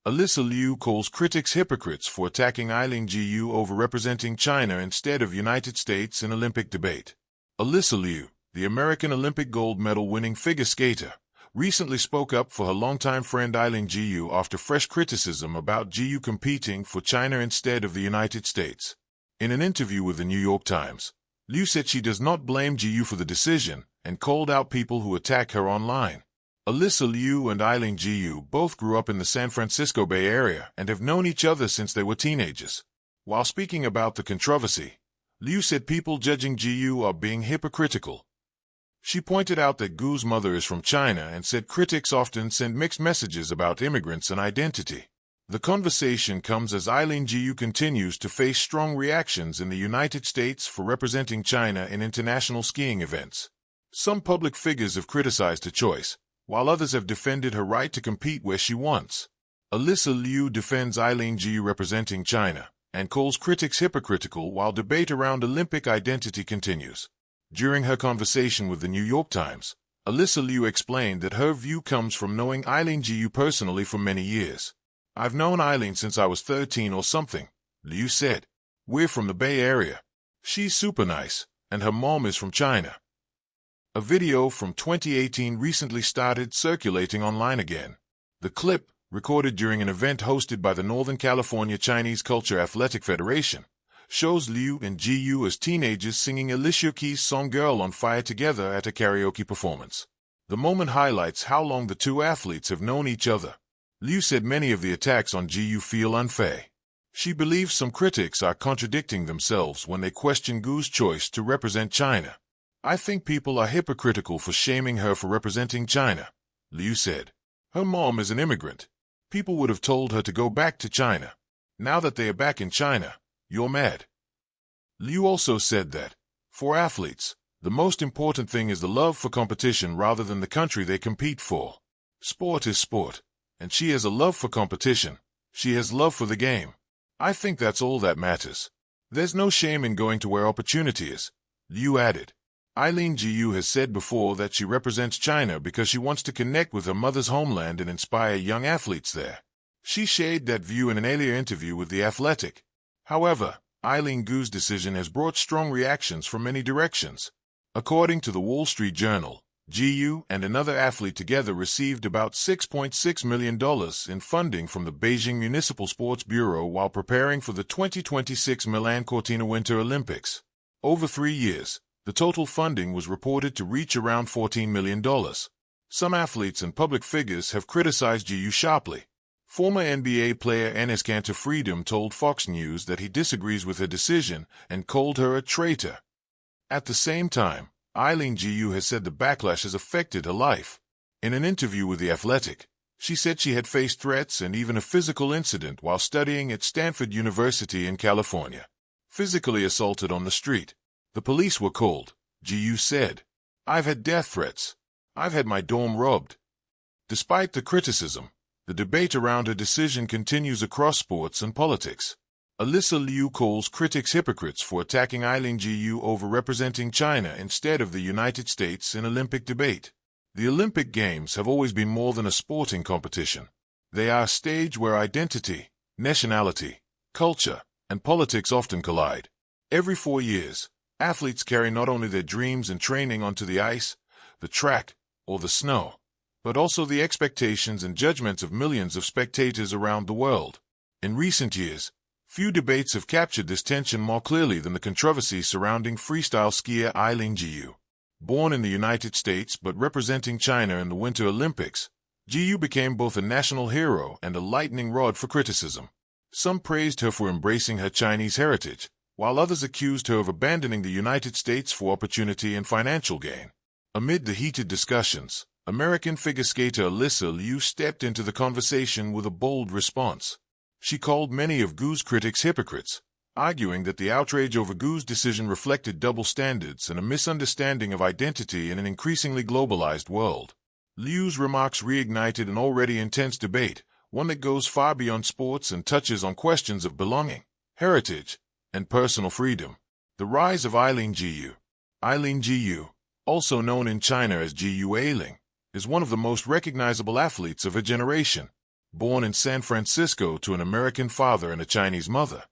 Alyssa Liu calls critics hypocrites for attacking Eileen Gu over representing China instead of United States in Olympic debate. Alyssa Liu, the American Olympic gold medal-winning figure skater, recently spoke up for her longtime friend Eileen Gu after fresh criticism about Gu competing for China instead of the United States. In an interview with the New York Times, Liu said she does not blame Gu for the decision and called out people who attack her online. Alyssa Liu and Eileen Gu both grew up in the San Francisco Bay Area and have known each other since they were teenagers. While speaking about the controversy, Liu said people judging Gu are being hypocritical. She pointed out that Gu's mother is from China and said critics often send mixed messages about immigrants and identity. The conversation comes as Eileen Gu continues to face strong reactions in the United States for representing China in international skiing events. Some public figures have criticized her choice, while others have defended her right to compete where she wants. Alyssa Liu defends Eileen Gu representing China and calls critics hypocritical while debate around Olympic identity continues. During her conversation with the New York Times, Alyssa Liu explained that her view comes from knowing Eileen Gu personally for many years. "I've known Eileen since I was 13 or something," Liu said. "We're from the Bay Area. She's super nice, and her mom is from China." A video from 2018 recently started circulating online again. The clip, recorded during an event hosted by the Northern California Chinese Culture Athletic Federation, shows Liu and Gu as teenagers singing Alicia Keys' song Girl on Fire together at a karaoke performance. The moment highlights how long the two athletes have known each other. Liu said many of the attacks on Gu feel unfair. She believes some critics are contradicting themselves when they question Gu's choice to represent China. "I think people are hypocritical for shaming her for representing China," Liu said. "Her mom is an immigrant. People would have told her to go back to China. Now that they are back in China, you're mad." Liu also said that, for athletes, the most important thing is the love for competition rather than the country they compete for. Sport is sport, and she has a love for competition. She has love for the game. I think that's all that matters. There's no shame in going to where opportunity is," Liu added. Eileen Gu has said before that she represents China because she wants to connect with her mother's homeland and inspire young athletes there. She shared that view in an earlier interview with The Athletic. However, Eileen Gu's decision has brought strong reactions from many directions. According to the Wall Street Journal, Gu and another athlete together received about $6.6 million in funding from the Beijing Municipal Sports Bureau while preparing for the 2026 Milan Cortina Winter Olympics. Over 3 years, the total funding was reported to reach around $14 million. Some athletes and public figures have criticized Gu sharply. Former NBA player Enes Kanter Freedom told Fox News that he disagrees with her decision and called her a traitor. At the same time, Eileen Gu has said the backlash has affected her life. In an interview with The Athletic, she said she had faced threats and even a physical incident while studying at Stanford University in California. Physically assaulted on the street. "The police were called," Gu said. "I've had death threats. I've had my dorm robbed." Despite the criticism, the debate around her decision continues across sports and politics. Alyssa Liu calls critics hypocrites for attacking Eileen Gu over representing China instead of the United States in Olympic debate. The Olympic Games have always been more than a sporting competition. They are a stage where identity, nationality, culture, and politics often collide. Every 4 years, athletes carry not only their dreams and training onto the ice, the track, or the snow, but also the expectations and judgments of millions of spectators around the world. In recent years, few debates have captured this tension more clearly than the controversy surrounding freestyle skier Eileen Gu. Born in the United States but representing China in the Winter Olympics, Gu became both a national hero and a lightning rod for criticism. Some praised her for embracing her Chinese heritage, while others accused her of abandoning the United States for opportunity and financial gain. Amid the heated discussions, American figure skater Alyssa Liu stepped into the conversation with a bold response. She called many of Gu's critics hypocrites, arguing that the outrage over Gu's decision reflected double standards and a misunderstanding of identity in an increasingly globalized world. Liu's remarks reignited an already intense debate, one that goes far beyond sports and touches on questions of belonging, heritage, and personal freedom. The rise of Eileen Gu. Eileen Gu, also known in China as Gu Ailing, is one of the most recognizable athletes of her generation. Born in San Francisco to an American father and a Chinese mother,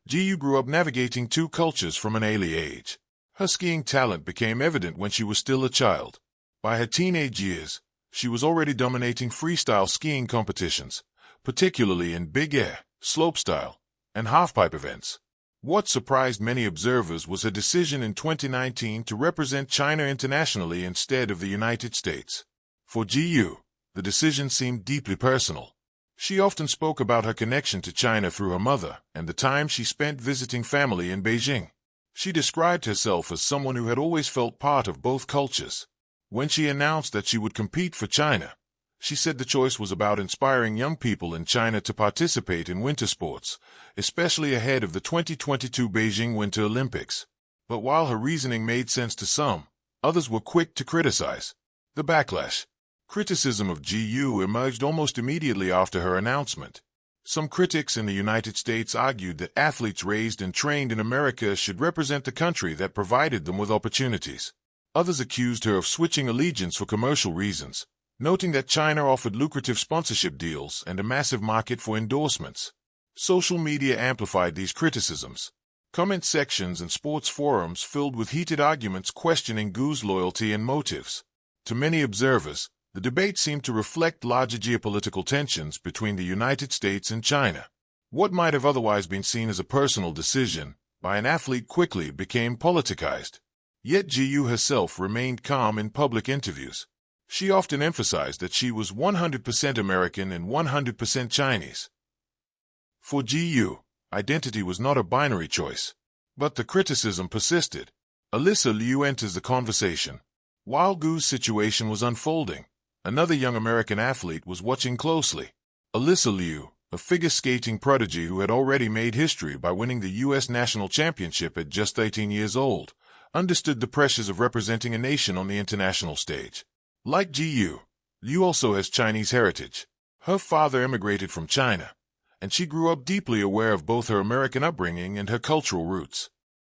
Jiyu grew up navigating two cultures from an early age. Her skiing talent became evident when she was still a child. By her teenage years, she was already dominating freestyle skiing competitions, particularly in big air, slopestyle, and halfpipe events. What surprised many observers was her decision in 2019 to represent China internationally instead of the United States. For Jiyu, the decision seemed deeply personal. She often spoke about her connection to China through her mother and the time she spent visiting family in Beijing. She described herself as someone who had always felt part of both cultures. When she announced that she would compete for China, she said the choice was about inspiring young people in China to participate in winter sports, especially ahead of the 2022 Beijing Winter Olympics. But while her reasoning made sense to some, others were quick to criticize. The backlash. Criticism of Jiyu emerged almost immediately after her announcement. Some critics in the United States argued that athletes raised and trained in America should represent the country that provided them with opportunities. Others accused her of switching allegiance for commercial reasons, noting that China offered lucrative sponsorship deals and a massive market for endorsements. Social media amplified these criticisms. Comment sections and sports forums filled with heated arguments questioning Gu's loyalty and motives. To many observers, the debate seemed to reflect larger geopolitical tensions between the United States and China. What might have otherwise been seen as a personal decision by an athlete quickly became politicized. Yet Jiyu herself remained calm in public interviews. She often emphasized that she was 100% American and 100% Chinese. For Jiyu, identity was not a binary choice. But the criticism persisted. Alyssa Liu enters the conversation. While Gu's situation was unfolding, another young American athlete was watching closely. Alyssa Liu, a figure skating prodigy who had already made history by winning the U.S. national championship at just 18 years old, understood the pressures of representing a nation on the international stage. Like Jiyu, Liu also has Chinese heritage. Her father immigrated from China, and she grew up deeply aware of both her American upbringing and her cultural roots.